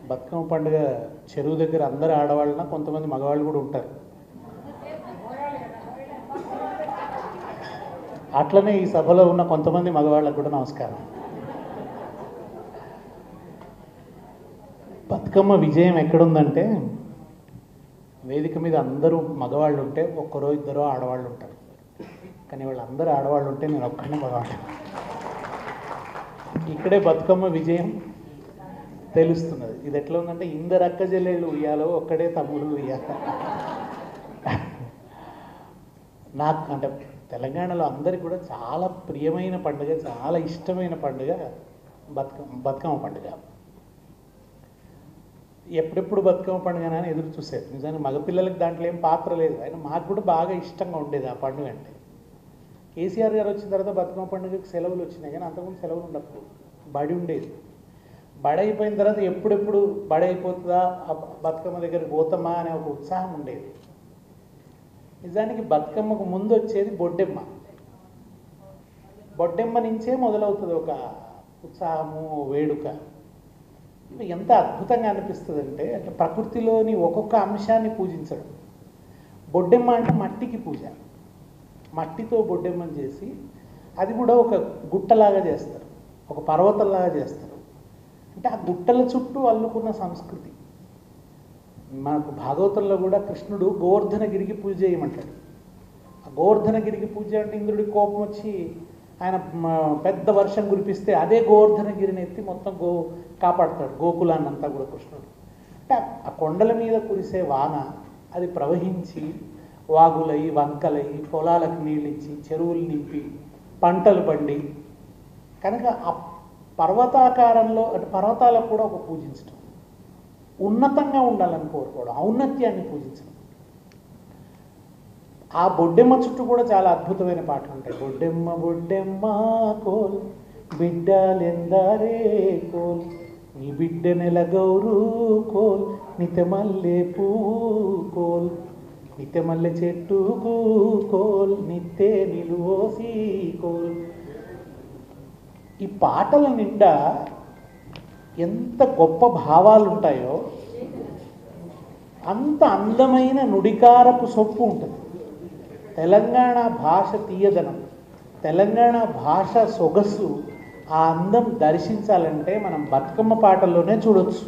బతుకమ్మ పండుగ చెరువు దగ్గర అందరు ఆడవాళ్ళన కొంతమంది మగవాళ్ళు కూడా ఉంటారు. అట్లనే ఈ సభలో ఉన్న కొంతమంది మగవాళ్ళకు కూడా నమస్కారం. బతుకమ్మ విజయం ఎక్కడుందంటే వేదిక మీద అందరూ మగవాళ్ళు ఉంటే ఒక్కరో ఇద్దరో ఆడవాళ్ళు ఉంటారు. కానీ వాళ్ళందరూ ఆడవాళ్ళు ఉంటే నేను ఒక్కడే మగవాళ్ళు. ఇక్కడే బతుకమ్మ విజయం తెలుస్తున్నది. ఇది ఎట్లా ఉందంటే ఇందరు అక్క చెల్లెళ్ళు ఉయ్యాలో ఒక్కడే తమ్ముడు ఉయ్యాల. నాకు అంటే తెలంగాణలో అందరికీ కూడా చాలా ప్రియమైన పండుగ, చాలా ఇష్టమైన పండుగ బతుకమ్మ పండుగ. ఎప్పుడెప్పుడు బతుకమ్మ పండుగ అని ఎదురు చూసేది. నిజానికి మగపిల్లలకి దాంట్లో ఏం పాత్ర లేదు, అయినా మాకు కూడా బాగా ఇష్టంగా ఉండేది ఆ పండుగ అంటే. కేసీఆర్ గారు వచ్చిన తర్వాత బతుకమ్మ పండుగకి సెలవులు వచ్చినాయి, కానీ అంతకుముందు సెలవులు ఉండప్పుడు బడి ఉండేది. బడి అయిపోయిన తర్వాత ఎప్పుడెప్పుడు బడి అయిపోతుందా బతుకమ్మ దగ్గరికి పోతామా అనే ఒక ఉత్సాహం ఉండేది. నిజానికి బతుకమ్మకు ముందు వచ్చేది బొడ్డెమ్మ. బొడ్డెమ్మ నుంచే మొదలవుతుంది ఒక ఉత్సాహము, వేడుక. ఇవి ఎంత అద్భుతంగా అనిపిస్తుందంటే అంటే ప్రకృతిలోని ఒక్కొక్క అంశాన్ని పూజించడం. బొడ్డెమ్మ అంటే మట్టికి పూజ. మట్టితో బొడ్డెమ్మని చేసి అది కూడా ఒక గుట్టలాగా చేస్తారు, ఒక పర్వతంలాగా చేస్తారు. అంటే ఆ గుట్టల చుట్టూ అల్లుకున్న సంస్కృతి. మనకు భాగవతంలో కూడా కృష్ణుడు గోవర్ధనగిరికి పూజ చేయమంటాడు. ఆ గోవర్ధనగిరికి పూజ అంటే ఇంద్రుడికి కోపం వచ్చి ఆయన పెద్ద వర్షం కురిపిస్తే అదే గోవర్ధనగిరిని ఎత్తి మొత్తం కాపాడుతాడు గోకులాన్ని అంతా కూడా కృష్ణుడు. అంటే ఆ కొండల మీద కురిసే వాన అది ప్రవహించి వాగులై వంకలై పొలాలకు నీళ్ళిచ్చి చెరువులు నింపి పంటలు పండి కనుక ఆ పర్వతాకారంలో అంటే పర్వతాలకు కూడా ఒక పూజించడం, ఉన్నతంగా ఉండాలని కోరుకోవడం, ఔన్నత్యాన్ని పూజించడం. ఆ బొడ్డెమ్మ చుట్టూ కూడా చాలా అద్భుతమైన పాటలు ఉంటాయి. బొడ్డెమ్మ బొడ్డెమ్మ కోల్ బిడ్డలెందరే కోల్ నీ బిడ్డ నెల గౌరు కోల్ నిత్యమల్లె పువ్వు కోల్ నిత్యమల్లె చెట్టు కోల్ నిత్తే నిలువోసి కోల్. ఈ పాటల నిండా ఎంత గొప్ప భావాలు ఉంటాయో అంత అందమైన నుడికారపు సొప్పు ఉంటుంది. తెలంగాణ భాష తీయదనం, తెలంగాణ భాష సొగసు, ఆ అందం దర్శించాలంటే మనం బతుకమ్మ పాటల్లోనే చూడొచ్చు.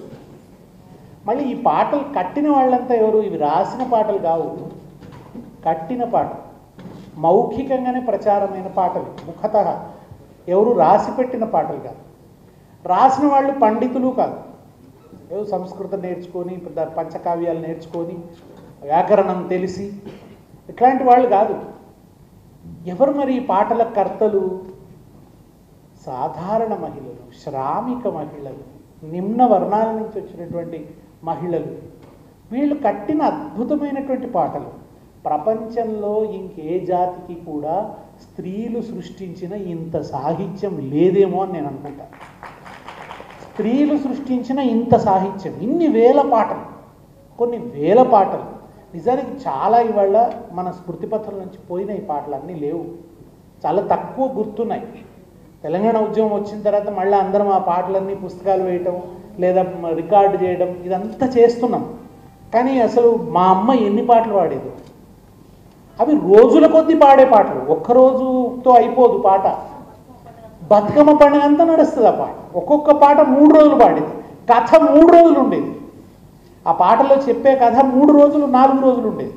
మళ్ళీ ఈ పాటలు కట్టిన వాళ్ళంతా ఎవరు? ఇవి రాసిన పాటలు కావు, కట్టిన పాటలు, మౌఖికంగానే ప్రచారమైన పాటలు, ముఖతః ఎవరు రాసి పెట్టిన పాటలు కాదు. రాసిన వాళ్ళు పండితులు కాదు, ఎవరు సంస్కృతం నేర్చుకొని పంచకావ్యాలు నేర్చుకొని వ్యాకరణం తెలిసి ఇట్లాంటి వాళ్ళు కాదు. ఎవరు మరి ఈ పాటల కర్తలు? సాధారణ మహిళలు, శ్రామిక మహిళలు, నిమ్న వర్ణాల నుంచి వచ్చినటువంటి మహిళలు. వీళ్ళు కట్టిన అద్భుతమైనటువంటి పాటలు. ప్రపంచంలో ఇంకే జాతికి కూడా స్త్రీలు సృష్టించిన ఇంత సాహిత్యం లేదేమో అని నేను అనుకుంటా. స్త్రీలు సృష్టించిన ఇంత సాహిత్యం, ఇన్ని వేల పాటలు, కొన్ని వేల పాటలు. నిజానికి చాలా ఇవాళ మన స్మృతిపత్రం నుంచి పోయిన ఈ పాటలు అన్నీ లేవు, చాలా తక్కువ గుర్తున్నాయి. తెలంగాణ ఉద్యమం వచ్చిన తర్వాత మళ్ళీ అందరం ఆ పాటలన్నీ పుస్తకాలు వేయటం లేదా రికార్డు చేయడం ఇదంతా చేస్తున్నాం. కానీ అసలు మా అమ్మ ఎన్ని పాటలు పాడేది, అవి రోజుల కొద్దీ పాడే పాటలు, ఒక్కరోజుతో అయిపోదు పాట. బతుకమ్మ పండుగ అంతా నడుస్తుంది ఆ పాట. ఒక్కొక్క పాట 3 రోజులు పాడేది, కథ 3 రోజులు ఉండేది. ఆ పాటలో చెప్పే కథ 3 రోజులు 4 రోజులు ఉండేది.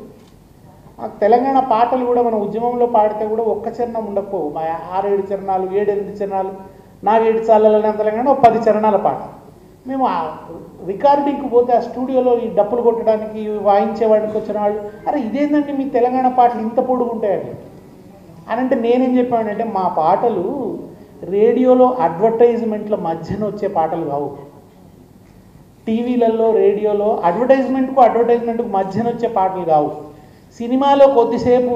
తెలంగాణ పాటలు కూడా మన ఉద్యమంలో పాడితే కూడా ఒక్క చరణం ఉండకపోవు. మా 6-7 చరణాలు 7-8 చరణాలు, 4-7 చాలనే తెలంగాణ 10 చరణాల పాట. మేము రికార్డింగ్కి పోతే ఆ స్టూడియోలో ఈ డప్పులు కొట్టడానికి వాయించేవాడికి వచ్చిన వాళ్ళు, అరే ఇదేంటంటే మీ తెలంగాణ పాటలు ఇంత పొడుగు ఉంటాయండి అని అంటే నేనేం చెప్పానంటే మా పాటలు రేడియోలో అడ్వర్టైజ్మెంట్ల మధ్యన వచ్చే పాటలు కావు. టీవీలలో రేడియోలో అడ్వర్టైజ్మెంట్కు మధ్యన వచ్చే పాటలు కావు. సినిమాలో కొద్దిసేపు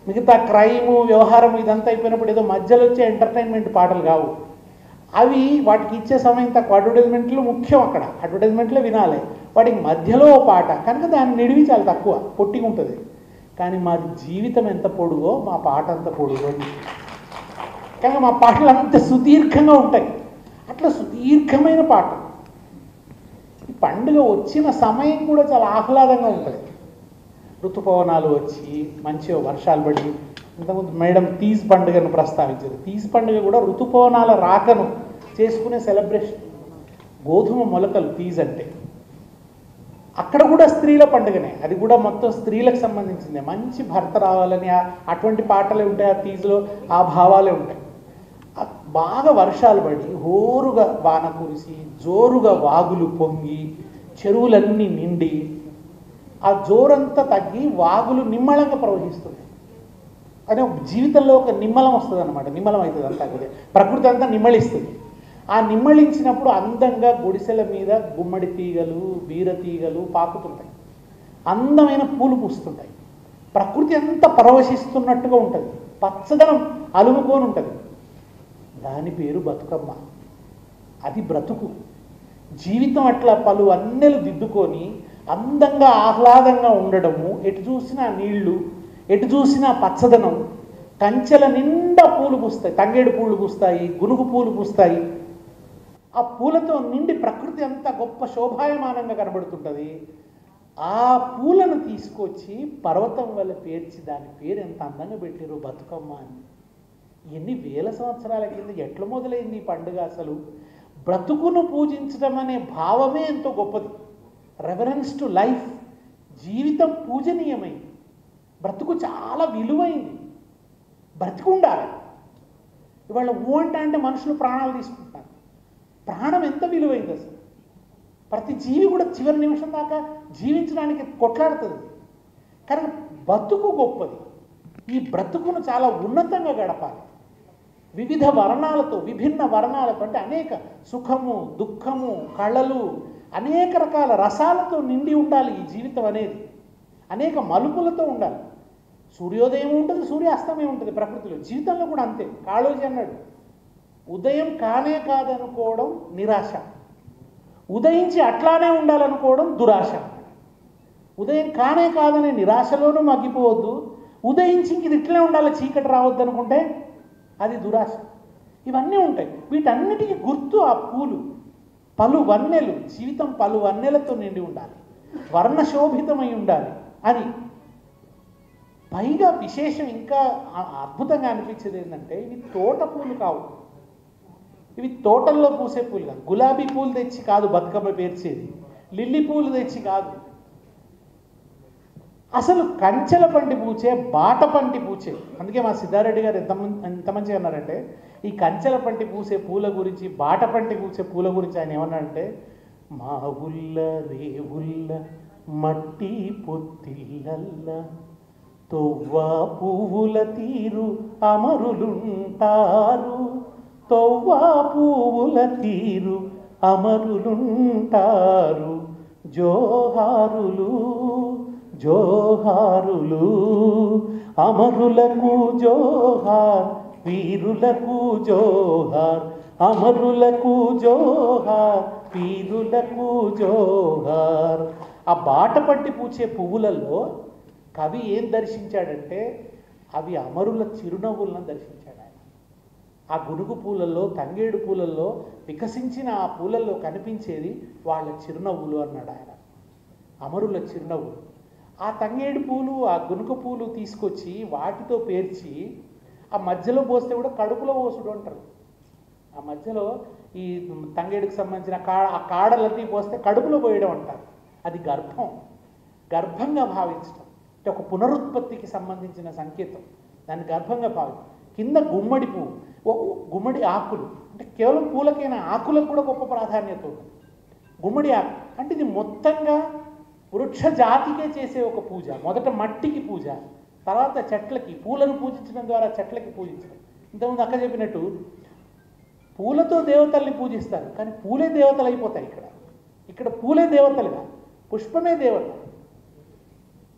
మిగతా క్రైము వ్యవహారం ఇదంతా అయిపోయినప్పుడు ఏదో మధ్యలో వచ్చే ఎంటర్టైన్మెంట్ పాటలు కావు. అవి వాటికి ఇచ్చే సమయం తక్కువ. అడ్వర్టైజ్మెంట్లు ముఖ్యం, అక్కడ అడ్వర్టైజ్మెంట్లో వినాలి. వాటికి మధ్యలో పాట కనుక దాని నిడివి చాలా తక్కువ, పొట్టిగా ఉంటుంది. కానీ మాది జీవితం ఎంత పొడుగో మా పాట అంత పొడుగో. కనుక మా పాటలు అంత సుదీర్ఘంగా ఉంటాయి. అట్లా సుదీర్ఘమైన పాట ఈ పండుగ వచ్చిన సమయం కూడా చాలా ఆహ్లాదంగా ఉంటుంది. ఋతుపవనాలు వచ్చి మంచిగా వర్షాలు పడి, ఇంతకుముందు మేడం తీజ్ పండుగను ప్రస్తావించారు. తీజ్ పండుగ కూడా ఋతుపవనాల రాకను చేసుకునే సెలబ్రేషన్. గోధుమ మొలకలు తీజ్ అంటే అక్కడ కూడా స్త్రీల పండుగనే, అది కూడా మొత్తం స్త్రీలకు సంబంధించిందే. మంచి భర్త రావాలని అటువంటి పాటలే ఉంటాయి ఆ తీజ్లో, ఆ భావాలే ఉంటాయి. బాగా వర్షాలు పడి హోరుగా వాన కురిసి జోరుగా వాగులు పొంగి చెరువులన్నీ నిండి ఆ జోరంతా తగ్గి వాగులు నిమ్మళంగా ప్రవహిస్తుంది. అదే జీవితంలో ఒక నిమ్మలం వస్తుంది అనమాట. నిమ్మలం అవుతుంది అంతా, ప్రకృతి అంతా నిమ్మళిస్తుంది. ఆ నిమ్మళించినప్పుడు అందంగా గుడిసెల మీద గుమ్మడి తీగలు బీర తీగలు పాకుతుంటాయి, అందమైన పూలు పూస్తుంటాయి. ప్రకృతి అంతా పరవశిస్తున్నట్టుగా ఉంటుంది, పచ్చదనం అలుముకొని ఉంటుంది. దాని పేరు బతుకమ్మ. అది బ్రతుకు. జీవితం అట్లా పలు అన్నెలు దిద్దుకొని అందంగా ఆహ్లాదంగా ఉండడము. ఎటు చూసినా నీళ్లు, ఎటు చూసినా పచ్చదనం. కంచెల నిండా పూలు పూస్తాయి, తంగేడు పూలు పూస్తాయి, గునుగు పూలు పూస్తాయి. ఆ పూలతో నిండి ప్రకృతి అంతా గొప్ప శోభాయమానంగా కనబడుతుంటుంది. ఆ పూలను తీసుకొచ్చి పర్వతం వల్ల పేర్చి దాని పేరు ఎంత అందంగా పెట్టారు బతుకమ్మ అని. ఎన్ని వేల సంవత్సరాల కింద ఎట్లా మొదలైంది ఈ పండుగ? అసలు బ్రతుకును పూజించడం అనే భావమే ఎంతో గొప్పది. Reverence to life. జీవితం పూజనీయమైంది, బ్రతుకు చాలా విలువైంది, బ్రతికు ఉండాలి. ఇవాళ అంటే మనుషులు ప్రాణాలు తీసుకుంటున్నారు. ప్రాణం ఎంత విలువైంది అసలు! ప్రతి జీవి కూడా చివరి నిమిషం దాకా జీవించడానికి కొట్లాడుతుంది. కానీ బ్రతుకు గొప్పది. ఈ బ్రతుకును చాలా ఉన్నతంగా గడపాలి. వివిధ వర్ణాలతో, విభిన్న వర్ణాలతో, అంటే అనేక సుఖము దుఃఖము కళలు అనేక రకాల రసాలతో నిండి ఉండాలి ఈ జీవితం అనేది. అనేక మలుపులతో ఉండాలి. సూర్యోదయం ఉంటుంది, సూర్యాస్తమయం ఉంటుంది ప్రకృతిలో. జీవితంలో కూడా అంతే. కాళోజీ అన్నాడు, ఉదయం కానే కాదనుకోవడం నిరాశ, ఉదయించి అట్లానే ఉండాలనుకోవడం దురాశ. ఉదయం కానే కాదనే నిరాశలోనూ మగ్గిపోవద్దు, ఉదయించి ఇది ఇట్లనే ఉండాలి చీకటి రావద్దు అనుకుంటే అది దురాశ. ఇవన్నీ ఉంటాయి. వీటన్నిటికీ గుర్తు ఆ పూలు. పలు వన్నెలు, జీవితం పలు వన్నెలతో నిండి ఉండాలి, వర్ణశోభితమై ఉండాలి అని. పైగా విశేషం ఇంకా అద్భుతంగా అనిపించేది ఏంటంటే, ఇవి తోట పూలు కావు, ఇవి తోటల్లో పూసే పూలు కాదు. గులాబీ పూలు తెచ్చి కాదు బతుకమ్మ పేర్చేది, లిల్లీ పూలు తెచ్చి కాదు. అసలు కంచెల పంటి పూచే, బాట పంటి పూచే. అందుకే మా సిద్ధారెడ్డి గారు ఎంత మంచిగా అన్నారంటే, ఈ కంచెల పంటి పూసే పూల గురించి, బాట పంటి పూసే పూల గురించి ఆయన ఏమన్నారంటే, మా ఊళ్ళ రేవుల్ల మట్టి పొత్తిళ్ళల్ల తొవ్వ పువ్వుల తీరు అమరులుంటారు, తొవ్వ పువ్వుల తీరు అమరులుంటారు, జోహారులు జోహారులు అమరులకు జోహార్, వీరులకు జోహార్, అమరులకు జోహార్, వీరులకు జోహార్. ఆ బాట పట్టి పూచే పువ్వులలో కవి ఏం దర్శించాడంటే, అవి అమరుల చిరునవ్వులను దర్శించాడు ఆయన. ఆ గునుగు పూలల్లో, తంగేడు పూలల్లో వికసించిన ఆ పూలల్లో కనిపించేది వాళ్ళ చిరునవ్వులు అన్నాడు ఆయన. అమరుల చిరునవ్వులు. ఆ తంగేడు పూలు, ఆ గునుక పూలు తీసుకొచ్చి వాటితో పేర్చి ఆ మధ్యలో పోస్తే కూడా కడుపులో పోసుడు అంటారు. ఆ మధ్యలో ఈ తంగేడుకు సంబంధించిన ఆ కాడలన్నీ పోస్తే కడుపులో పోయడం అంటారు. అది గర్భం, గర్భంగా భావించడం. అంటే ఒక పునరుత్పత్తికి సంబంధించిన సంకేతం. దాన్ని గర్భంగా భావించడం. కింద గుమ్మడి పువ్వు, గుమ్మడి ఆకులు, అంటే కేవలం పూలకైనా ఆకులకు కూడా గొప్ప ప్రాధాన్యత ఉంటుంది. గుమ్మడి ఆకు అంటే ఇది మొత్తంగా వృక్ష జాతికే చేసే ఒక పూజ. మొదట మట్టికి పూజ, తర్వాత చెట్లకి, పూలను పూజించడం ద్వారా చెట్లకి పూజించడం. ఇంతకుముందు అక్క చెప్పినట్టు పూలతో దేవతల్ని పూజిస్తారు, కానీ పూలే దేవతలు అయిపోతాయి. ఇక్కడ పూలే దేవతలుగా, పుష్పమే దేవత.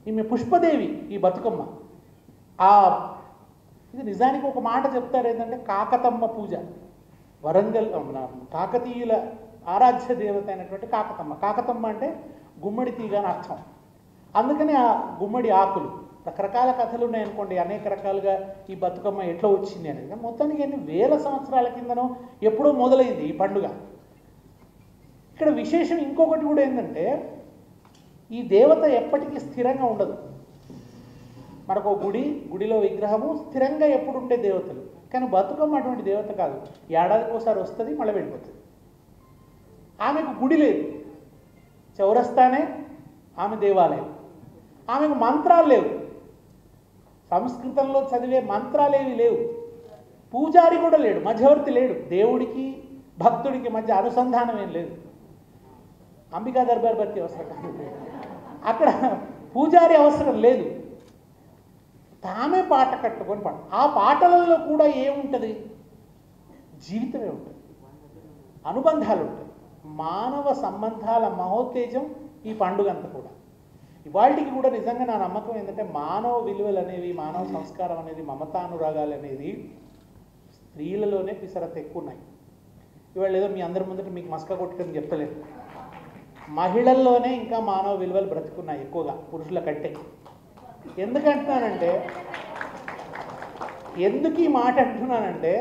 ఈమె పుష్పదేవి ఈ బతుకమ్మ. ఇది నిజానికి ఒక మాట చెప్తారు ఏంటంటే, కాకతమ్మ పూజ. వరంగల్ కాకతీయుల ఆరాధ్య దేవత అయినటువంటి కాకతమ్మ. కాకతమ్మ అంటే గుమ్మడి తీగ అని అర్థం. అందుకని ఆ గుమ్మడి ఆకులు, రకరకాల కథలు ఉన్నాయనుకోండి, అనేక రకాలుగా ఈ బతుకమ్మ ఎట్లా వచ్చింది అనేది. మొత్తానికి ఎన్ని వేల సంవత్సరాల కిందనో ఎప్పుడో మొదలైంది ఈ పండుగ. ఇక్కడ విశేషం ఇంకొకటి కూడా ఏంటంటే ఈ దేవత ఎప్పటికీ స్థిరంగా ఉండదు. మనకు గుడిలో విగ్రహము స్థిరంగా ఎప్పుడు ఉండే దేవతలు, కానీ బతుకమ్మ అటువంటి దేవత కాదు. ఏడాదికి ఒకసారి వస్తుంది, మళ్ళీ వెళ్ళిపోతుంది. ఆమెకు గుడి లేదు, చౌరస్తానే ఆమె దేవాలయం. ఆమెకు మంత్రాలు లేవు, సంస్కృతంలో చదివే మంత్రాలేవి లేవు. పూజారి కూడా లేడు, మధ్యవర్తి లేడు. దేవుడికి భక్తుడికి మధ్య అనుసంధానం ఏం లేదు. అంబికా దర్బార్ భర్తీ అవసరం కాదు, అక్కడ పూజారి అవసరం లేదు. తామే పాట కట్టుకొని పాట. ఆ పాటలలో కూడా ఏముంటుంది? జీవితమే ఉంటుంది, అనుబంధాలు ఉంటాయి, మానవ సంబంధాల మహోత్తేజం ఈ పండుగ అంతా కూడా. ఇవాళకి కూడా నిజంగా నా నమ్మకం ఏంటంటే మానవ విలువలు అనేవి, మానవ సంస్కారం అనేది, మమతానురాగాలు అనేది స్త్రీలలోనే పిసరంత ఎక్కువ ఉన్నాయి. ఇవాళ ఏదో మీ అందరి ముందట మీకు మస్క కొట్టుకొని చెప్తలేదు, మహిళల్లోనే ఇంకా మానవ విలువలు బ్రతుకున్నాయి ఎక్కువగా పురుషుల కంటే. ఎందుకు ఈ మాట అంటున్నానంటే,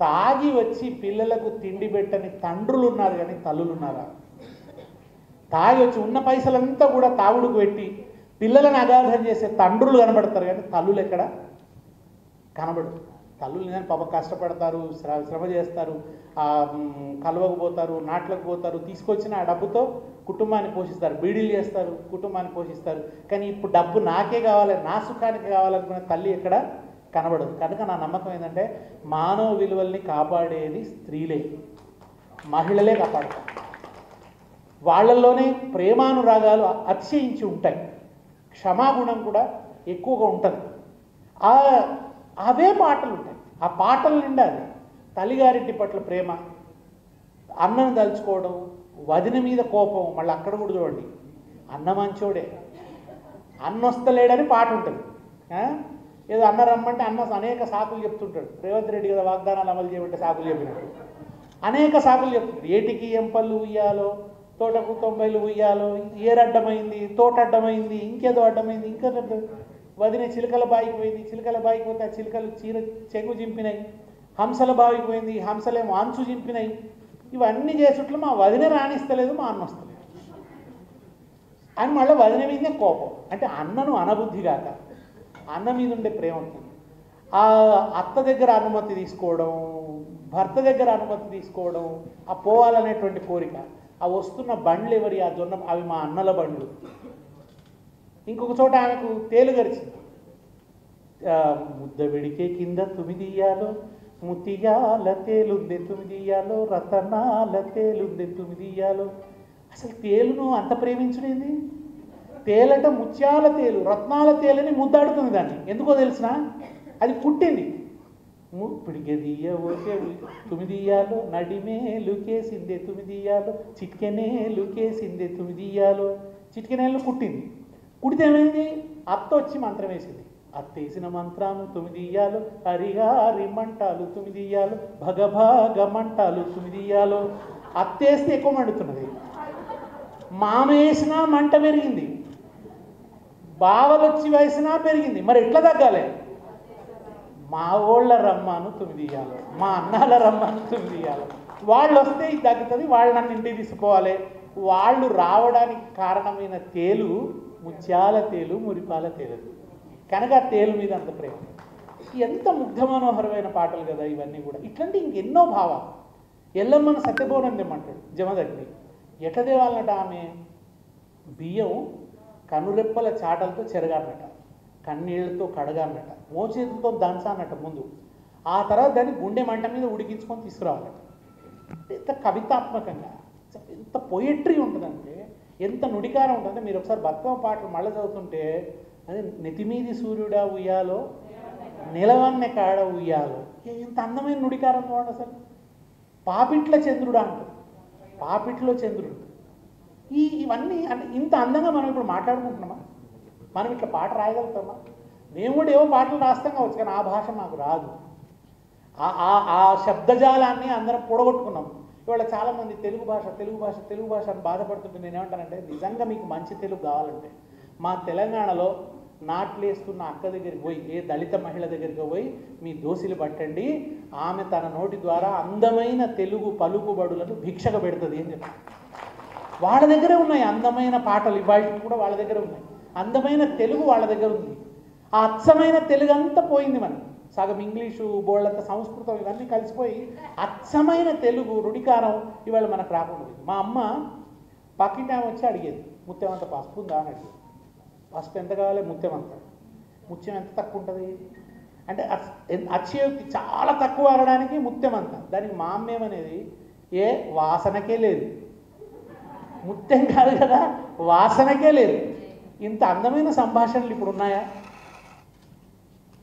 తాగి వచ్చి పిల్లలకు తిండి పెట్టని తండ్రులు ఉన్నారు కానీ తల్లులు ఉన్నారా? తాగి వచ్చి ఉన్న పైసలంతా కూడా తాగుడుకు పెట్టి పిల్లలను అగాధం చేసే తండ్రులు కనబడతారు కానీ తల్లులు ఎక్కడ కనబడరు. తల్లులు కానీ పాప కష్టపడతారు, శ్రమ చేస్తారు, కలవకు పోతారు, నాట్లకు పోతారు, తీసుకొచ్చిన ఆ డబ్బుతో కుటుంబాన్ని పోషిస్తారు, బీడీలు చేస్తారు, కుటుంబాన్ని పోషిస్తారు. కానీ ఇప్పుడు డబ్బు నాకే కావాలి, నా సుఖానికి కావాలనుకునే తల్లి ఎక్కడ కనబడదు. కనుక నా నమ్మకం ఏంటంటే మానవ విలువల్ని కాపాడేది స్త్రీలే, మహిళలే కాపాడతారు. వాళ్ళల్లోనే ప్రేమానురాగాలు అతిశయించి ఉంటాయి, క్షమాగుణం కూడా ఎక్కువగా ఉంటుంది. అవే పాటలు ఉంటాయి. ఆ పాటల నిండా అది తల్లిగారింటి పట్ల ప్రేమ, అన్నం దలుచుకోవడం, వదిన మీద కోపం. మళ్ళీ అక్కడ కూడా చూడండి, అన్న మంచోడే, అన్న వస్తలేడని పాట ఉంటుంది. ఏదో అన్న రమ్మంటే అన్న అనేక సాకులు చెప్తుంటాడు. రేవంత్ రెడ్డి కదా వాగ్దానాలు అమలు చేయమంటే సాకులు చెప్పినట్టు అనేక సాకులు చెప్తుంటాడు. ఏటికి ఎంపళ్ళు ఉయ్యాలో, తోటకు 90లు ఉయ్యాలో, ఏరడ్డమైంది, తోట అడ్డమైంది, ఇంకేదో అడ్డమైంది, ఇంకా వదిన చిలుకల బాయికి పోయింది, చిలుకల బాయికి పోతే ఆ చిలుకలు చెంగు చింపినాయి, హంసల బావికి పోయింది, హంసలేమో అంచు చింపినాయి. ఇవన్నీ చేసుట్లు మా వదిన రాణిస్తలేదు, మా అన్న వస్తలేదు అని మళ్ళీ వదిన మీదే కోపం. అంటే అన్నను అనబుద్ధి కాక అన్న మీద ఉండే ప్రేమ ఉంటుంది. ఆ అత్త దగ్గర అనుమతి తీసుకోవడం, భర్త దగ్గర అనుమతి తీసుకోవడం, ఆ పోవాలనేటువంటి కోరిక. ఆ వస్తున్న బండ్లు ఎవరి? ఆ జొన్న, అవి మా అన్నల బండ్లు. ఇంకొక చోట ఆమెకు తేలు గరిచింది. ముద్ద వెడికే కింద తుమిదియాలో, ముతియాల తేలుందే తుమిదియాలో, రతనాల తేలుందే తుమిదియాలో. అసలు తేలును అంత ప్రేమించుడేంది? తేలట ముత్యాల తేలు, రత్నాల తేలని ముద్దాడుతుంది దాన్ని. ఎందుకో తెలిసిన? అది పుట్టింది. పిడికెదియ ఓకే తుమిదియాలో, నడిమేలుకేసిందే తుమిదియాలో, చిట్కెనేలుకేసిందే తుమిదియాలో. చిట్కెనేళ్ళు పుట్టింది. కుడితే ఏమైంది? అత్త వచ్చి మంత్రం వేసింది. అత్తేసిన మంత్రాలు 9 హరిహారి మంటాలు 9 భగభాగ మంటాలు 9. అత్తేస్తే ఎక్కువ మండుతున్నది, మామ వేసినా మంట పెరిగింది, బావలు వచ్చి వేసినా పెరిగింది. మరి ఎట్లా తగ్గాలి? మా ఓళ్ళ రమ్మాను 9, మా అన్నాల రమ్మాను 9. వాళ్ళు వస్తే ఇది తగ్గుతుంది, వాళ్ళు నన్ను ఇంటికి తీసుకోవాలి. వాళ్ళు రావడానికి కారణమైన తేలు ముత్యాల తేలు, మురిపాల తేలు. కనుక ఆ తేలు మీద అంత ప్రేమ. ఎంత ముగ్ధ మనోహరమైన పాటలు కదా ఇవన్నీ కూడా. ఇట్లాంటి ఇంకెన్నో భావాలు. ఎల్లమ్మను సత్యభవనం తెమ్మంటాడు జమదగ్ని. ఎట్ల దేవాలన్నట? ఆమె బియ్యం కనురెప్పల చాటలతో చెరగాలన్నట, కన్నీళ్లతో కడగాలన్నట, మోచేతులతో దంచాలన్నట ముందు. ఆ తర్వాత దాన్ని గుండె మంట మీద ఉడికించుకొని తీసుకురావాలట. ఎంత కవితాత్మకంగా, ఎంత పొయిట్రీ ఉంటుందంటే, ఎంత నుడికారం ఉంటుందంటే, మీరు ఒకసారి బతుకమ్మ పాటలు మళ్ళీ చదువుతుంటే, అదే నెతిమీది సూర్యుడా ఉయ్యాలో, నిలవన్నె కాడ ఉయ్యాలో. ఎంత అందమైన నుడికారం చూడండి అసలు. పాపిట్ల చంద్రుడా అంటారు, పాపిట్లో చంద్రుడు. ఇవన్నీ అంటే ఇంత అందంగా మనం ఇప్పుడు మాట్లాడుకుంటున్నామా? మనం ఇట్లా పాట రాయగలుగుతామా? మేము కూడా ఏవో పాటలు రాస్తాం కావచ్చు, కానీ ఆ భాష మాకు రాదు. ఆ శబ్దజాలాన్ని అందరం కూడగొట్టుకున్నాం. ఇవాళ చాలామంది తెలుగు భాష అని బాధపడుతుంటే నేనేమంటానంటే, నిజంగా మీకు మంచి తెలుగు కావాలంటే మా తెలంగాణలో నాట్లేస్తున్న అక్క దగ్గరికి పోయి, ఏ దళిత మహిళ దగ్గరికి పోయి మీ దోసిలు పట్టండి, ఆమె తన నోటి ద్వారా అందమైన తెలుగు పలుకుబడులను భిక్షగా పెడుతుంది అని చెప్పారు. వాళ్ళ దగ్గరే ఉన్నాయి అందమైన పాటలు, ఇవాళ కూడా వాళ్ళ దగ్గర ఉన్నాయి. అందమైన తెలుగు వాళ్ళ దగ్గర ఉంది. ఆ అచ్చమైన తెలుగు అంతా పోయింది. మనం సగం ఇంగ్లీషు, బోళ్ళంత సంస్కృతం ఇవన్నీ కలిసిపోయి అచ్చమైన తెలుగు రుడికారం ఇవాళ మనకు రాకుండా. మా అమ్మ పక్కింటి ఆమె వచ్చి అడిగేది, ముత్యమంత పసుపు ఉందా అని అడిగేది. పసుపు ఎంత కావాలి? ముత్యం ఎంత తక్కువ ఉంటుంది అంటే అత్యయోక్తి, చాలా తక్కువ ఆడడానికి ముత్యం అంత. దానికి మా అమ్మ ఏమనేది, ఏ వాసనకే లేదు, ముత్యం కాదు కదా, వాసనకే లేదు. ఇంత అందమైన సంభాషణలు ఇప్పుడు ఉన్నాయా?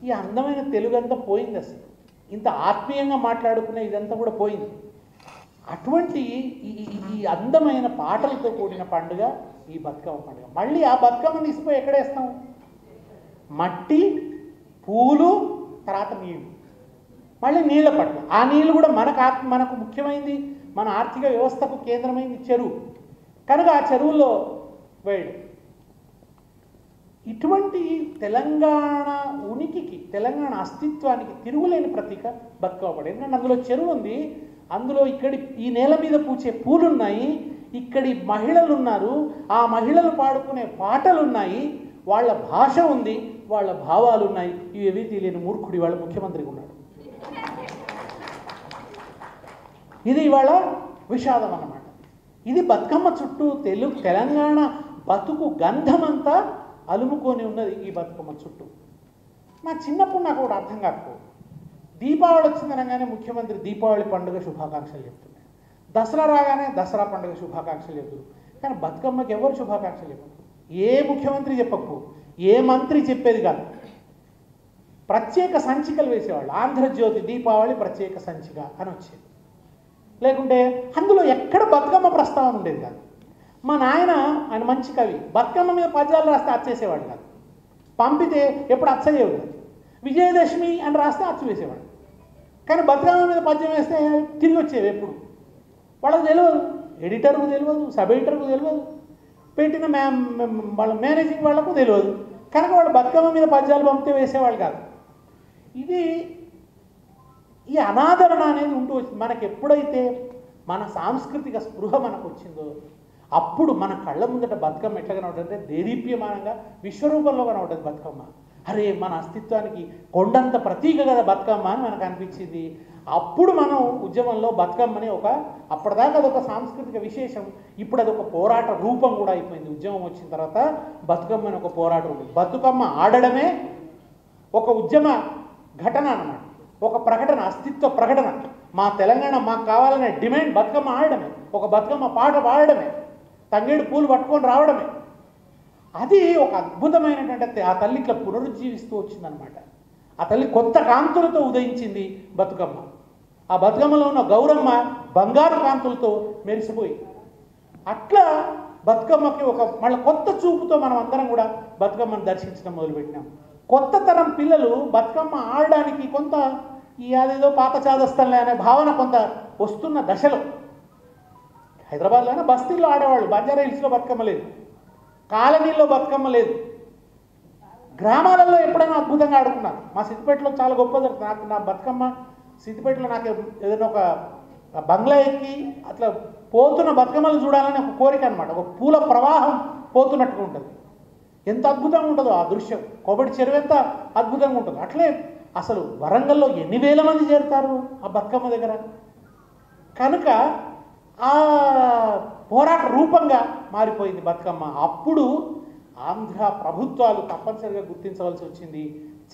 ఈ అందమైన తెలుగు అంతా పోయింది. అసలు ఇంత ఆత్మీయంగా మాట్లాడుకునే ఇదంతా కూడా పోయింది. అటువంటి ఈ అందమైన పాటలతో కూడిన పండుగ ఈ బతుకమ్మ పండుగ. మళ్ళీ ఆ బతుకమ్మని తీసుకుపోయి ఎక్కడేస్తాం? మట్టి, పూలు, తర్వాత నీళ్ళు. మళ్ళీ నీళ్ళ పట్ల, ఆ నీళ్ళు కూడా మనకు ముఖ్యమైనది, మన ఆర్థిక వ్యవస్థకు కేంద్రమైంది చెరువు. కనుక ఆ చెరువుల్లో వేయడం. ఇటువంటి తెలంగాణ ఉనికికి, తెలంగాణ అస్తిత్వానికి తిరుగులేని ప్రతీక బతుకమ్మ పండుగ. ఎందుకంటే అందులో చెరువు ఉంది, అందులో ఇక్కడి ఈ నేల మీద పూచే పూలున్నాయి, ఇక్కడి మహిళలు ఉన్నారు, ఆ మహిళలు పాడుకునే పాటలు ఉన్నాయి, వాళ్ళ భాష ఉంది, వాళ్ళ భావాలు ఉన్నాయి. ఇవేవి తెలియని మూర్ఖుడి వాళ్ళ ముఖ్యమంత్రికి ఉన్నాడు. ఇది ఇవాళ విషాదం అన్నమాట. ఇది బతుకమ్మ చుట్టూ తెలంగాణ బతుకు గంధమంతా అలుముకొని ఉన్నది ఈ బతుకమ్మ చుట్టూ. నా చిన్నప్పుడు నాకు ఒకటి అర్థం కాకపోదు. దీపావళి వచ్చిందనగానే ముఖ్యమంత్రి దీపావళి పండుగ శుభాకాంక్షలు చెప్తున్నాడు, దసరా రాగానే దసరా పండుగ శుభాకాంక్షలు చెప్తున్నారు. కానీ బతుకమ్మకి ఎవరు శుభాకాంక్షలు చెప్పరు. ఏ ముఖ్యమంత్రి చెప్పకు, ఏ మంత్రి చెప్పేది కాదు. ప్రత్యేక సంచికలు వేసేవాళ్ళు. ఆంధ్రజ్యోతి దీపావళి ప్రత్యేక సంచిక అని వచ్చేది. లేకుంటే అందులో ఎక్కడ బతుకమ్మ ప్రస్తావన ఉండేది కాదు. మా ఆయన మంచి కవి, బతుకమ్మ మీద పద్యాలు రాస్తే అచ్చేసేవాడు కాదు. పంపితే ఎప్పుడు అచ్చయ్యేవి కాదు. విజయదశమి అని రాస్తే అచ్చు వేసేవాడు. కానీ బతుకమ్మ మీద పద్యం వేస్తే తిరిగి వచ్చేవి ఎప్పుడు. వాళ్ళకు తెలియదు, ఎడిటర్కు తెలియదు, సబ్ ఎడిటర్కు తెలియదు, పెట్టిన వాళ్ళ మేనేజింగ్ వాళ్ళకు తెలియదు. కనుక వాళ్ళు బతుకమ్మ మీద పద్యాలు పంపితే వేసేవాళ్ళు కాదు. ఇది ఈ అనాదరణ అనేది ఉంటూ వచ్చింది. మనకు ఎప్పుడైతే మన సాంస్కృతిక స్పృహ మనకు వచ్చిందో అప్పుడు మన కళ్ళ ముందట బతుకమ్మ ఎట్లా కనబడుతుందంటే దేదీప్యమానంగా విశ్వరూపంలో కనబడుతుంది బతుకమ్మ. అరే మన అస్తిత్వానికి కొండంత ప్రతీక కదా బతుకమ్మ అని మనకు అనిపించింది. అప్పుడు మనం ఉద్యమంలో బతుకమ్మని అప్పటిదాకా అదొక సాంస్కృతిక విశేషం, ఇప్పుడు అదొక పోరాట రూపం కూడా అయిపోయింది. ఉద్యమం వచ్చిన తర్వాత బతుకమ్మని ఒక పోరాట రూపం. బతుకమ్మ ఆడడమే ఒక ఉద్యమ ఘటన అన్నమాట, ఒక ప్రకటన, అస్తిత్వ ప్రకటన. మా తెలంగాణ మాకు కావాలనే డిమాండ్ బతుకమ్మ ఆడడమే, ఒక బతుకమ్మ పాట పాడడమే, తంగేడు పూలు పట్టుకొని రావడమే. అది ఒక అద్భుతమైనటువంటి ఆ తల్లి ఇట్లా పునరుజ్జీవిస్తూ వచ్చిందనమాట. ఆ తల్లి కొత్త కాంతులతో ఉదయించింది బతుకమ్మ. ఆ బతుకమ్మలో ఉన్న గౌరమ్మ బంగారు కాంతులతో మెరిసిపోయి, అట్లా బతుకమ్మకి మళ్ళీ కొత్త చూపుతో మనం అందరం కూడా బతుకమ్మను దర్శించడం మొదలుపెట్టినాం. కొత్త తరం పిల్లలు బతుకమ్మ ఆడడానికి కొంత అదేదో పాత చాదస్తలే అనే భావన కొంత వస్తున్న దశలో, హైదరాబాద్లోనే బస్తీల్లో ఆడేవాళ్ళు. బంజారా హిల్స్లో బతుకమ్మ లేదు, కాలనీల్లో బతుకమ్మ లేదు, గ్రామాలలో ఎప్పుడైనా అద్భుతంగా ఆడుకున్నారు. మా సిద్దిపేటలో చాలా గొప్ప జరుగుతుంది. నా బతుకమ్మ సిద్దిపేటలో నాకు ఏదైనా ఒక బంగ్లా ఎక్కి అట్లా పోతున్న బతుకమ్మలు చూడాలని ఒక కోరిక అనమాట. ఒక పూల ప్రవాహం పోతున్నట్టుగా ఉంటుంది. ఎంత అద్భుతంగా ఉంటుందో ఆ దృశ్యం. కొబ్బరి చెరువు ఎంత అద్భుతంగా ఉంటుంది. అట్లే అసలు వరంగల్లో ఎన్ని వేల మంది చేరుతారు ఆ బతుకమ్మ దగ్గర. కనుక ఆ పోరాట రూపంగా మారిపోయింది బతుకమ్మ. అప్పుడు ఆంధ్ర ప్రభుత్వాలు తప్పనిసరిగా గుర్తించవలసి వచ్చింది.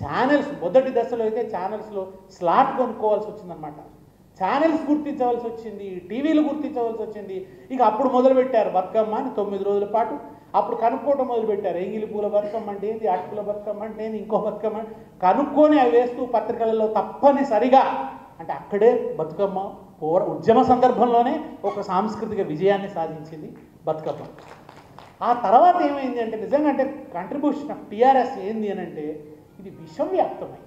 ఛానల్స్ మొదటి దశలో అయితే ఛానల్స్లో స్లాట్ కొనుక్కోవాల్సి వచ్చిందనమాట. ఛానల్స్ గుర్తించవలసి వచ్చింది, టీవీలు గుర్తించవలసి వచ్చింది. ఇక అప్పుడు మొదలుపెట్టారు బతుకమ్మ అని 9 రోజుల పాటు అప్పుడు కనుక్కోవటం మొదలుపెట్టారు. ఎంగిలి పూల బతుకమ్మ అంటే ఏంది, అటుకుల బతుకమ్మ అంటే ఏంది, ఇంకో బతుకమ్మ కనుక్కొని అవి వేస్తూ పత్రికలలో తప్పనిసరిగా అంటే అక్కడే బతుకమ్మ ఉద్యమ సందర్భంలోనే ఒక సాంస్కృతిక విజయాన్ని సాధించింది బతుకమ్మ. ఆ తర్వాత ఏమైంది అంటే నిజంగా అంటే కంట్రిబ్యూషన్ ఆఫ్ టీఆర్ఎస్ ఏంది అని అంటే ఇది విశ్వవ్యాప్తమై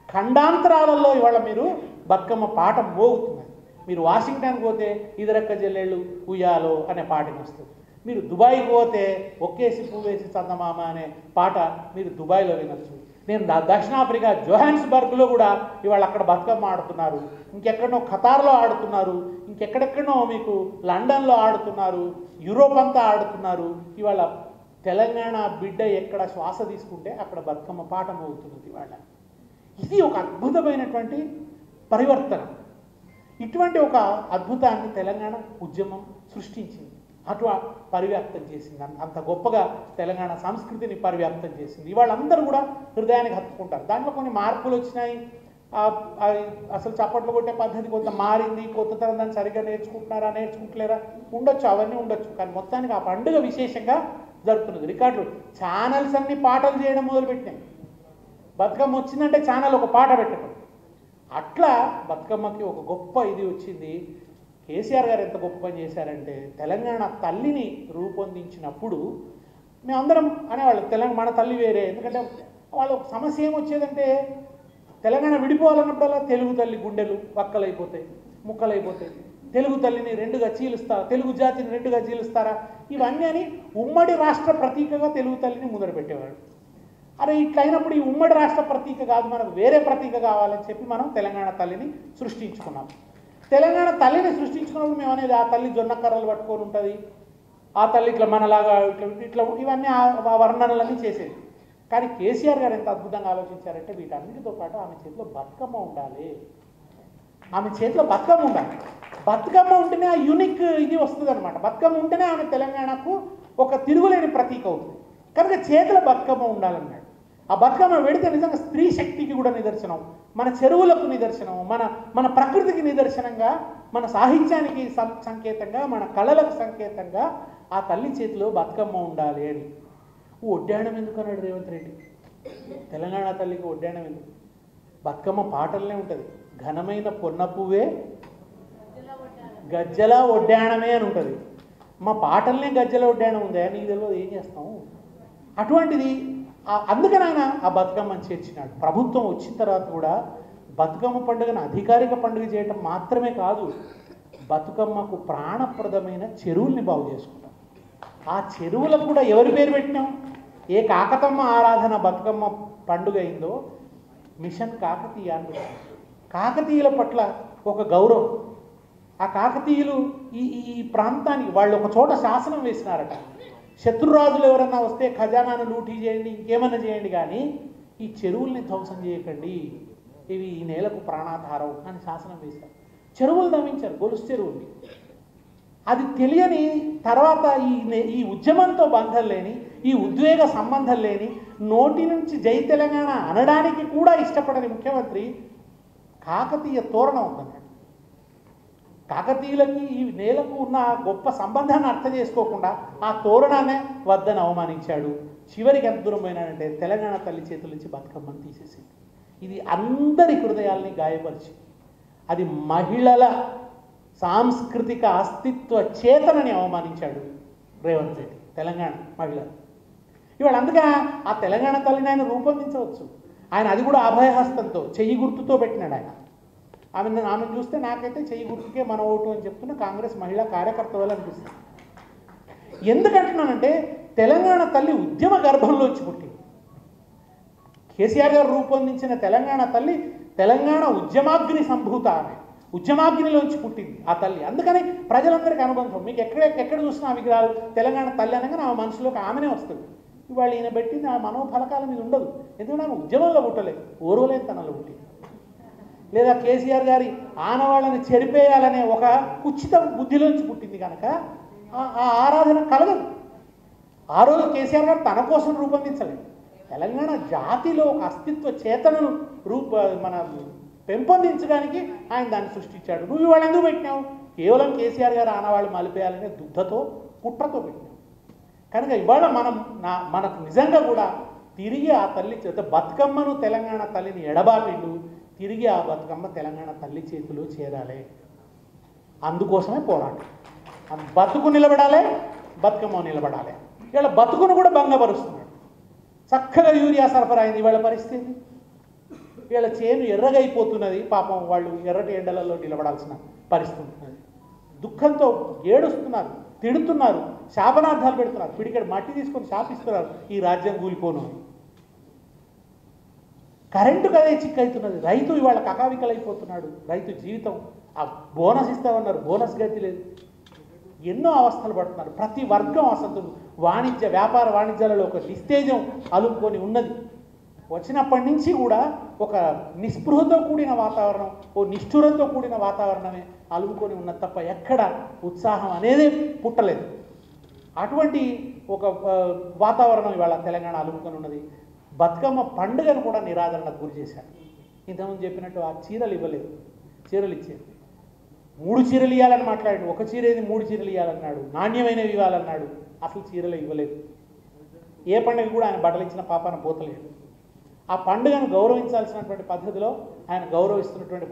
ఖండాంతరాలలో ఇవాళ మీరు బతుకమ్మ పాట మోగుతున్నది. మీరు వాషింగ్టన్ పోతే ఇదరక్క జల్లెళ్ళు ఉయ్యాలో అనే పాటని వస్తుంది. మీరు దుబాయ్కి పోతే ఒక్కేసి పువ్వేసి చందమామ అనే పాట మీరు దుబాయ్లో వినొచ్చు. నేను దక్షిణాఫ్రికా జోహాన్స్బర్గ్లో కూడా ఇవాళ అక్కడ బతుకమ్మ ఆడుతున్నారు, ఇంకెక్కడనో ఖతార్లో ఆడుతున్నారు, ఇంకెక్కడెక్కడనో మీకు లండన్లో ఆడుతున్నారు, యూరోప్ అంతా ఆడుతున్నారు. ఇవాళ తెలంగాణ బిడ్డ ఎక్కడ శ్వాస తీసుకుంటే అక్కడ బతుకమ్మ పాట మోగుతున్నది ఇవాళ. ఇది ఒక అద్భుతమైనటువంటి పరివర్తన. ఇటువంటి ఒక అద్భుతాన్ని తెలంగాణ ఉద్యమం సృష్టించింది, అటు పరివ్యాప్తం చేసింది, అంత గొప్పగా తెలంగాణ సంస్కృతిని పరివ్యాప్తం చేసింది. వాళ్ళందరూ కూడా హృదయానికి హత్తుకుంటారు. దాంట్లో కొన్ని మార్పులు వచ్చినాయి, అసలు చప్పట్లు కొట్టే పద్ధతి కొంత మారింది, కొత్త తరం దాన్ని సరిగ్గా నేర్చుకుంటున్నారా నేర్చుకుంటలేరా ఉండొచ్చు, అవన్నీ ఉండొచ్చు. కానీ మొత్తానికి ఆ పండుగ విశేషంగా జరుగుతున్నది. రికార్డులు ఛానల్స్ అన్ని పాటలు చేయడం మొదలుపెట్టినాయి. బతుకమ్మ వచ్చిందంటే ఛానల్ ఒక పాట పెట్టడం, అట్లా బతుకమ్మకి ఒక గొప్ప ఇది వచ్చింది. కేసీఆర్ గారు ఎంత గొప్ప పని చేశారంటే తెలంగాణ తల్లిని రూపొందించినప్పుడు మేమందరం అనేవాళ్ళు మన తల్లి వేరే. ఎందుకంటే వాళ్ళ సమస్య ఏమొచ్చేదంటే తెలంగాణ విడిపోవాలన్నప్పుడల్లా తెలుగు తల్లి గుండెలు వక్కలైపోతాయి, ముక్కలైపోతాయి, తెలుగు తల్లిని రెండుగా చీలుస్తారా, తెలుగు జాతిని రెండుగా చీలుస్తారా, ఇవన్నీ అని ఉమ్మడి రాష్ట్ర ప్రతీకగా తెలుగు తల్లిని ముందర పెట్టేవాడు. అరే ఇట్లయినప్పుడు ఈ ఉమ్మడి రాష్ట్ర ప్రతీక కాదు, మనకు వేరే ప్రతీక కావాలని చెప్పి మనం తెలంగాణ తల్లిని సృష్టించుకున్నాం. తెలంగాణ తల్లిని సృష్టించుకున్నప్పుడు మేము అనేది ఆ తల్లి జొన్న కర్రలు పట్టుకొని ఉంటుంది, ఆ తల్లి ఇట్లా మనలాగా ఇట్లా ఇవన్నీ ఆ వర్ణనలన్నీ చేసేది. కానీ కేసీఆర్ గారు ఎంత అద్భుతంగా ఆలోచించారంటే వీటన్నిటితో పాటు ఆమె చేతిలో బతుకమ్మ ఉండాలి, ఆమె చేతిలో బతుకమ్మ ఉండాలి. బతుకమ్మ ఉంటేనే ఆ యూనిక్ ఇది వస్తుంది అనమాట. బతుకమ్మ ఉంటేనే ఆమె తెలంగాణకు ఒక తిరుగులేని ప్రతీక అవుతుంది. కనుక చేతిలో బతుకమ్మ ఉండాలన్నాడు. ఆ బతుకమ్మ పెడితే నిజంగా స్త్రీ శక్తికి కూడా నిదర్శనం, మన చెరువులకు నిదర్శనం, మన ప్రకృతికి నిదర్శనంగా, మన సాహిత్యానికి సంకేతంగా, మన కళలకు సంకేతంగా ఆ తల్లి చేతిలో బతుకమ్మ ఉండాలి అని. ఒడ్డాణం ఎందుకు అన్నాడు రేవంత్ రెడ్డి. తెలంగాణ తల్లికి ఒడ్డాణం ఎందుకు? బతుకమ్మ పాటలనే ఉంటుంది, ఘనమైన పొన్న పువ్వే గజ్జల ఒడ్డాణమే అని ఉంటుంది. మా పాటలనే గజ్జల ఒడ్డాణం ఉందా, నీకు తెలియదు, ఏం చేస్తాము? అటువంటిది అందుకని ఆయన ఆ బతుకమ్మని చేర్చినాడు. ప్రభుత్వం వచ్చిన తర్వాత కూడా బతుకమ్మ పండుగను అధికారిక పండుగ చేయటం మాత్రమే కాదు, బతుకమ్మకు ప్రాణప్రదమైన చెరువుల్ని బాగు చేసుకుంటాం. ఆ చెరువులకు కూడా ఎవరి పేరు పెట్టినాం? ఏ కాకతమ్మ ఆరాధన బతుకమ్మ పండుగ అయిందో మిషన్ కాకతీయ అని. కాకతీయుల పట్ల ఒక గౌరవం. ఆ కాకతీయులు ఈ ప్రాంతానికి వాళ్ళు ఒక చోట శాసనం వేసినారట, శత్రురాజులు ఎవరన్నా వస్తే ఖజానాను లూటీ చేయండి, ఇంకేమన్నా చేయండి, కానీ ఈ చెరువుల్ని ధ్వంసం చేయకండి, ఇవి ఈ నేలకు ప్రాణాధారం అని శాసనం వేశారు. చెరువులు నవ్వించారు, గొలుసు చెరువుల్ని. అది తెలియని తర్వాత ఈ ఉద్యమంతో బంధం లేని, ఈ ఉద్వేగ సంబంధం లేని, నోటి నుంచి జై తెలంగాణ అనడానికి కూడా ఇష్టపడని ముఖ్యమంత్రి కాకతీయ తోరణం ఉందన్నాడు. కాకతీయులకి ఈ నేలకు ఉన్న గొప్ప సంబంధాన్ని అర్థం చేసుకోకుండా ఆ తోరణాన్ని వద్దని అవమానించాడు. చివరికి ఎంత దూరం పోయినాడంటే తెలంగాణ తల్లి చేతుల నుంచి బతుకమ్మని తీసేసింది. ఇది అందరి హృదయాల్ని గాయపరిచింది. అది మహిళల సాంస్కృతిక అస్తిత్వ చేతనని అవమానించాడు రేవంత్ రెడ్డి. తెలంగాణ మహిళలు ఇవాళ అందుకే ఆ తెలంగాణ తల్లిని ఆయన రూపొందించవచ్చు. ఆయన అది కూడా అభయహస్తంతో, చెయ్యి గుర్తుతో పెట్టినాడు ఆయన. ఆమెను చూస్తే నాకైతే చెయ్యి గుర్తుకే మన ఓటు అని చెప్తున్న కాంగ్రెస్ మహిళా కార్యకర్తలు అనిపిస్తుంది. ఎందుకంటున్నానంటే తెలంగాణ తల్లి ఉద్యమ గర్భంలో వచ్చి పుట్టింది. కేసీఆర్ గారు రూపొందించిన తెలంగాణ తల్లి తెలంగాణ ఉద్యమాగ్ని సంభూత, ఆమె ఉద్యమాగ్నిలోంచి పుట్టింది ఆ తల్లి. అందుకని ప్రజలందరికీ అనుబంధం. మీకు ఎక్కడ చూసినా ఆ విగ్రహాలు తెలంగాణ తల్లి అనగానే ఆ మనసులోకి ఆమెనే వస్తుంది. ఇవాళ ఈయన పెట్టింది ఆ మనోఫలకాల మీద ఉండదు. ఎందుకంటే ఆమె ఉద్యమంలో పుట్టలేదు, ఓర్వలేని తనలో పుట్టింది. లేదా కేసీఆర్ గారి ఆనవాళ్ళని చెరిపేయాలనే ఒక కుచిత బుద్ధిలోంచి పుట్టింది కనుక ఆ ఆరాధన కలగదు. ఆ రోజు కేసీఆర్ గారు తన కోసం రూపొందించలేదు, తెలంగాణ జాతిలో ఒక అస్తిత్వ చేతనను మన పెంపొందించడానికి ఆయన దాన్ని సృష్టించాడు. నువ్వు ఇవాళ ఎందుకు పెట్టినావు? కేవలం కేసీఆర్ గారు ఆనవాళ్ళు మలిపేయాలనే దుద్ధతో కుట్రతో పెట్టినావు. కనుక ఇవాళ మనకు నిజంగా కూడా తిరిగి ఆ తల్లి బతుకమ్మను తెలంగాణ తల్లిని ఎడబాపిండు, తిరిగి ఆ బతుకమ్మ తెలంగాణ తల్లి చేతిలో చేరాలి. అందుకోసమే పోరాటం. బతుకు నిలబడాలి, బతుకమ్మ నిలబడాలి. ఇవాళ బతుకును కూడా భంగపరుస్తున్నాడు. చక్కగా యూరియా సరఫరా అయింది, ఇవాళ పరిస్థితి వీళ్ళ చేను ఎర్రగైపోతున్నది. పాపం వాళ్ళు ఎర్రటి ఎండలలో నిలబడాల్సిన పరిస్థితి ఉంటున్నది. దుఃఖంతో ఏడుస్తున్నారు తిడుతున్నారు, శాపనార్థాలు పెడుతున్నారు, పిడికెడు మట్టి తీసుకొని శాపిస్తున్నారు ఈ రాజ్యం కూలిపోను అని. కరెంటు కదే చిక్కవుతున్నది. రైతు ఇవాళ కకావికలైపోతున్నాడు. రైతు జీవితం ఆ బోనస్ ఇస్తామన్నారు, బోనస్ గతి లేదు. ఎన్నో అవస్థలు పడుతున్నారు. ప్రతి వర్గం అసంతులు. వ్యాపార వాణిజ్యాలలో ఒక నిస్తేజం అలుముకొని ఉన్నది. వచ్చినప్పటి నుంచి కూడా ఒక నిస్పృహతో కూడిన వాతావరణం, ఓ నిష్ఠురంతో కూడిన వాతావరణమే అలుముకొని ఉన్నది తప్ప ఎక్కడ ఉత్సాహం అనేది పుట్టలేదు. అటువంటి ఒక వాతావరణం ఇవాళ తెలంగాణ అలుముకొని ఉన్నది. బతుకమ్మ పండుగను కూడా నిరాదరణకు గురి చేశారు. ఇంతకుముందు చెప్పినట్టు ఆ చీరలు ఇవ్వలేదు, చీరలు ఇచ్చేది. 3 చీరలు ఇవ్వాలని మాట్లాడాడు. ఒక చీర ఏది 3 చీరలు ఇవ్వాలన్నాడు, నాణ్యమైనవి ఇవ్వాలన్నాడు. అసలు చీరలు ఇవ్వలేదు. ఏ పండుగ కూడా ఆయన బట్టలు ఇచ్చిన పాపాన పోతలేదు. ఆ పండుగను గౌరవించాల్సినటువంటి పద్ధతిలో ఆయన గౌరవిస్తున్నటువంటి